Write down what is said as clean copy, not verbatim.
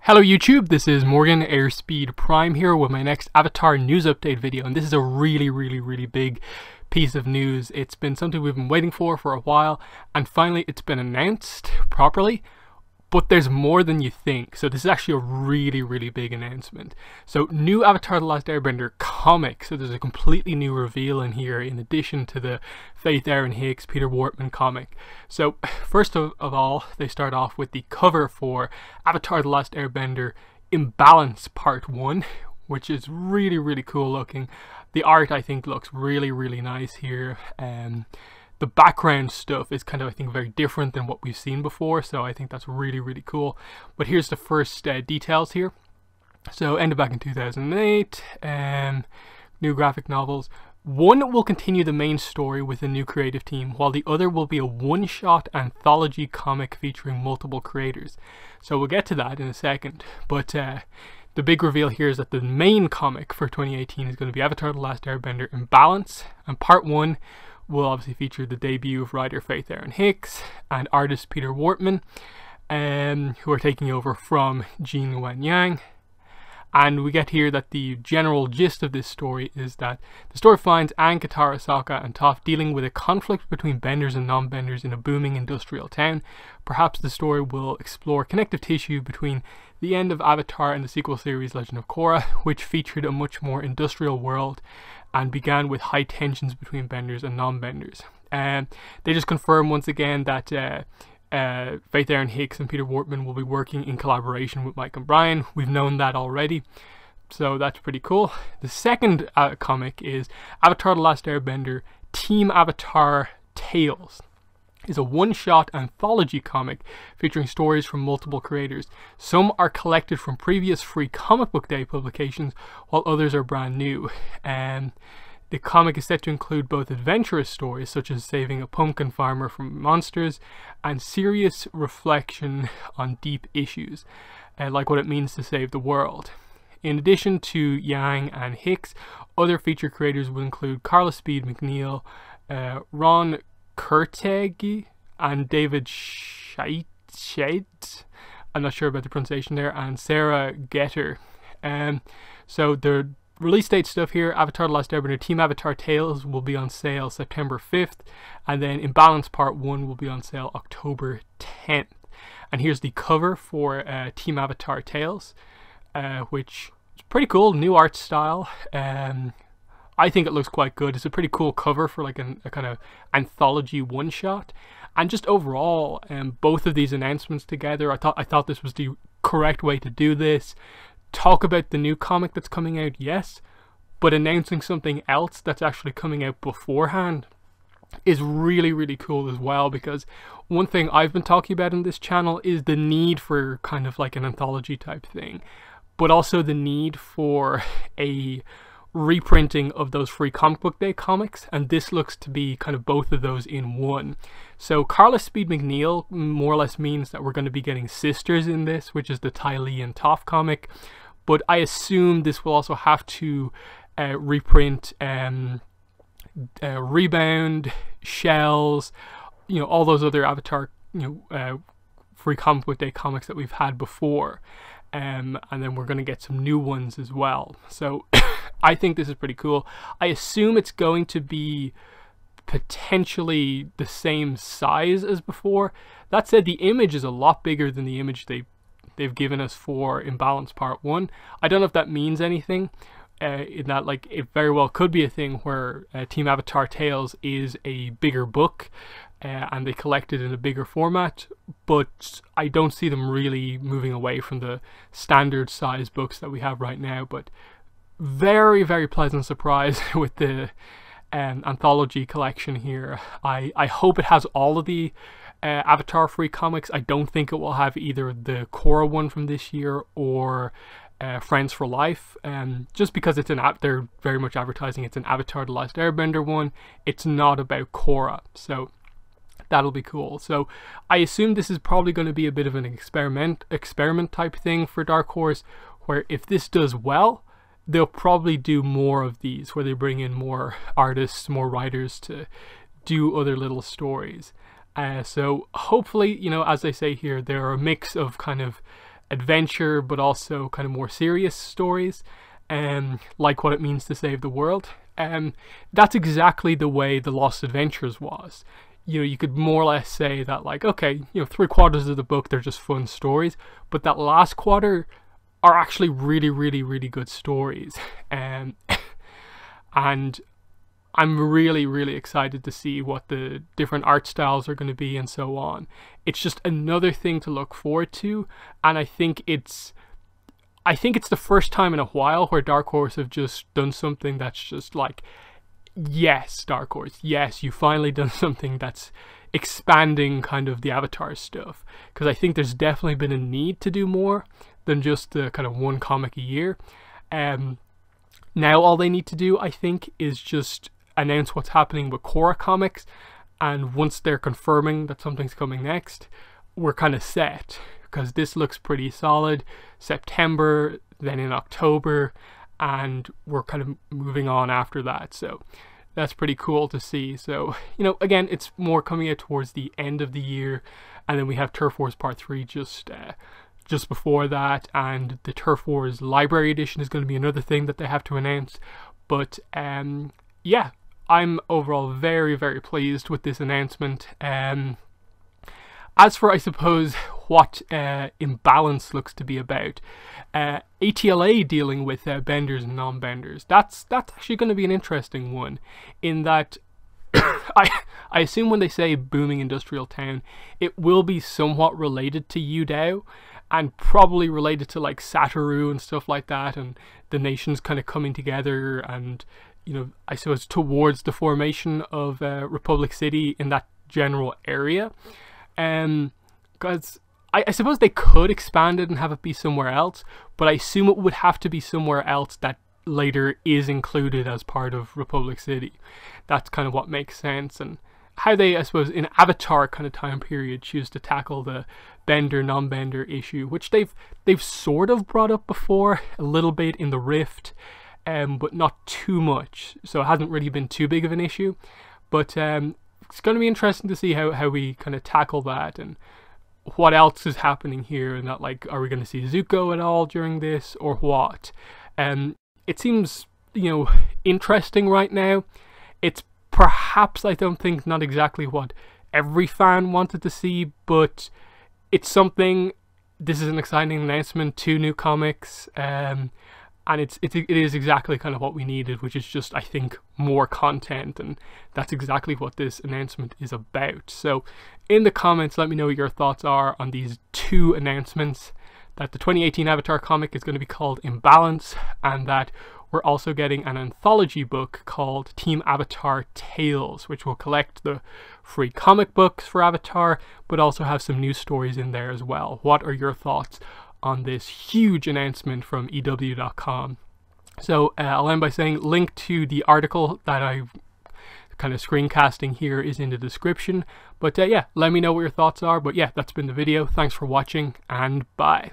Hello YouTube, this is Morgan Airspeed Prime here with my next Avatar news update video, and this is a really big piece of news. It's been something we've been waiting for a while, and finally it's been announced properly, but there's more than you think. So this is actually a really big announcement. So new Avatar The Last Airbender comic, so there's a completely new reveal in here in addition to the Faith Aaron Hicks, Peter Wortman comic. So first of all, they start off with the cover for Avatar The Last Airbender Imbalance Part 1, which is really cool looking. The art I think looks really nice here. The background stuff is kind of, I think, very different than what we've seen before, so I think that's really cool. But here's the first details here. So ended back in 2008, new graphic novels. One will continue the main story with a new creative team, while the other will be a one-shot anthology comic featuring multiple creators. So we'll get to that in a second, but the big reveal here is that the main comic for 2018 is going to be Avatar The Last Airbender Imbalance, and Part 1 will obviously feature the debut of writer Faith Aaron Hicks and artist Peter Wortman, who are taking over from Jin Wen Yang. And we get here that the general gist of this story is that the story finds Aang, Katara, Sokka and Toph dealing with a conflict between benders and non-benders in a booming industrial town. Perhaps the story will explore connective tissue between the end of Avatar and the sequel series Legend of Korra, which featured a much more industrial world and began with high tensions between benders and non-benders. They just confirm once again that Faith Aaron Hicks and Peter Wortman will be working in collaboration with Mike and Brian. We've known that already, so that's pretty cool. The second comic is Avatar The Last Airbender Team Avatar Tales. Is a one-shot anthology comic featuring stories from multiple creators. Some are collected from previous free comic book day publications, while others are brand new. The comic is set to include both adventurous stories, such as saving a pumpkin farmer from monsters, and serious reflection on deep issues, like what it means to save the world. In addition to Yang and Hicks, other feature creators will include Carla Speed McNeil, Ron Kurtegi and David Scheid. I'm not sure about the pronunciation there, and Sarah Getter. So the release date stuff here: Avatar The Last Airbender Team Avatar Tales will be on sale September 5th, and then Imbalance Part 1 will be on sale October 10th. And here's the cover for Team Avatar Tales, which is pretty cool, new art style. I think it looks quite good. It's a pretty cool cover for like a kind of anthology one-shot. And just overall, both of these announcements together, I thought this was the correct way to do this. Talk about the new comic that's coming out, yes, but announcing something else that's actually coming out beforehand is really cool as well, because one thing I've been talking about in this channel is the need for kind of like an anthology type thing, but also the need for a reprinting of those free comic book day comics, and this looks to be kind of both of those in one. So Carla Speed McNeil more or less means that we're going to be getting sisters in this, which is the Ty Lee and Toph comic, but I assume this will also have to reprint Rebound, Shells, all those other Avatar free comic book day comics that we've had before, and then we're going to get some new ones as well. So I think this is pretty cool. I assume it's going to be potentially the same size as before. That said, the image is a lot bigger than the image they've given us for Imbalance Part 1. I don't know if that means anything, in that like it very well could be a thing where Team Avatar Tales is a bigger book and they collect it in a bigger format, but I don't see them really moving away from the standard size books that we have right now. But very pleasant surprise with the anthology collection here. I hope it has all of the Avatar free comics. I don't think it will have either the Korra one from this year or Friends for Life, just because it's they're very much advertising it's an Avatar The Last Airbender one. It's not about Korra, so that'll be cool. So I assume this is probably going to be a bit of an experiment type thing for Dark Horse, where if this does well, they'll probably do more of these, where they bring in more artists, more writers to do other little stories. So hopefully, as they say here, there are a mix of kind of adventure, but also kind of more serious stories, like What It Means to Save the World. That's exactly the way The Lost Adventures was. You know, you could more or less say that, like, okay, you know, 3/4 of the book, they're just fun stories, but that last quarter are actually really, really, really good stories. And I'm really, really excited to see what the different art styles are going to be and so on. It's just another thing to look forward to, and I think it's the first time in a while where Dark Horse have just done something that's just like, yes, Dark Horse, yes, you finally done something that's expanding kind of the Avatar stuff. Because I think there's definitely been a need to do more than just the kind of one comic a year. Now all they need to do, I think, is just announce what's happening with Korra Comics, and once they're confirming that something's coming next, we're kind of set, because this looks pretty solid. September, then in October, and we're kind of moving on after that, so that's pretty cool to see. So, you know, again, it's more coming out towards the end of the year, and then we have Turf Wars Part 3 just before that, and the Turf Wars Library Edition is going to be another thing that they have to announce. But yeah, I'm overall very, very pleased with this announcement. As for, I suppose, what Imbalance looks to be about, ATLA dealing with benders and non-benders, that's actually going to be an interesting one, in that I assume when they say booming industrial town, it will be somewhat related to Yudao, and probably related to like Satoru and stuff like that, and the nations kind of coming together, and, you know, I suppose towards the formation of Republic City in that general area. Because I suppose they could expand it and have it be somewhere else, but I assume it would have to be somewhere else that later is included as part of Republic City. That's kind of what makes sense, and how they, I suppose, in Avatar kind of time period, choose to tackle the bender non-bender issue, which they've sort of brought up before a little bit in the Rift, but not too much, so it hasn't really been too big of an issue. But it's going to be interesting to see how we kind of tackle that, and what else is happening here, and that, like, are we going to see Zuko at all during this, or what? It seems, you know, interesting right now. It's perhaps, I don't think, not exactly what every fan wanted to see, but it's something. This is an exciting announcement, 2 new comics, and it is exactly kind of what we needed, which is just, I think, more content, and that's exactly what this announcement is about. So in the comments, let me know what your thoughts are on these 2 announcements, that the 2018 Avatar comic is going to be called Imbalance, and that we're also getting an anthology book called Team Avatar Tales, which will collect the free comic books for Avatar, but also have some news stories in there as well. What are your thoughts on this huge announcement from EW.com? So I'll end by saying link to the article that I'm kind of screencasting here is in the description. But yeah, let me know what your thoughts are. But yeah, that's been the video. Thanks for watching, and bye.